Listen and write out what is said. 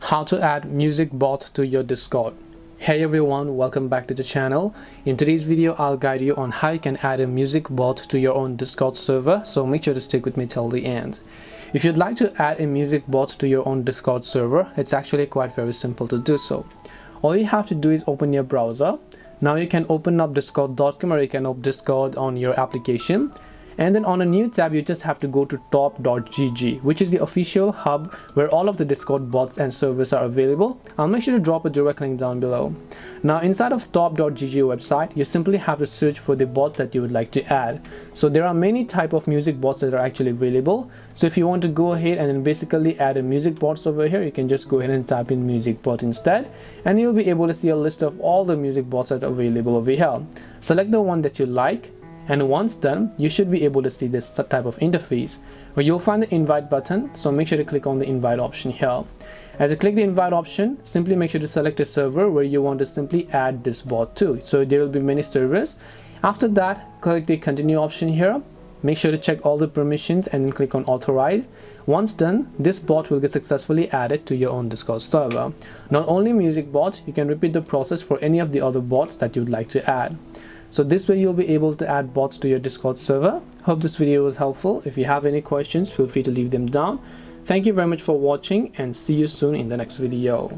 How to add music bot to your Discord. Hey everyone, welcome back to the channel. In today's video I'll guide you on how you can add a music bot to your own Discord server, so make sure to stick with me till the end. If you'd like to add a music bot to your own Discord server, it's actually quite very simple to do so. All you have to do is open your browser. Now you can open up discord.com, or you can open Discord on your application. And then on a new tab, you just have to go to top.gg, which is the official hub where all of the Discord bots and servers are available. I'll make sure to drop a direct link down below. Now inside of top.gg website, you simply have to search for the bot that you would like to add. So there are many type of music bots that are actually available. So if you want to go ahead and then basically add a music bot over here, you can just go ahead and type in music bot instead, and you'll be able to see a list of all the music bots that are available over here. Select the one that you like. And once done, you should be able to see this type of interface where you'll find the invite button. So make sure to click on the invite option here. As you click the invite option, simply make sure to select a server where you want to simply add this bot to. So there will be many servers. After that, click the continue option here. Make sure to check all the permissions and then click on authorize. Once done, this bot will get successfully added to your own Discord server. Not only music bot, you can repeat the process for any of the other bots that you'd like to add. So this way you'll be able to add bots to your Discord server. Hope this video was helpful. If you have any questions, feel free to leave them down. Thank you very much for watching, and see you soon in the next video.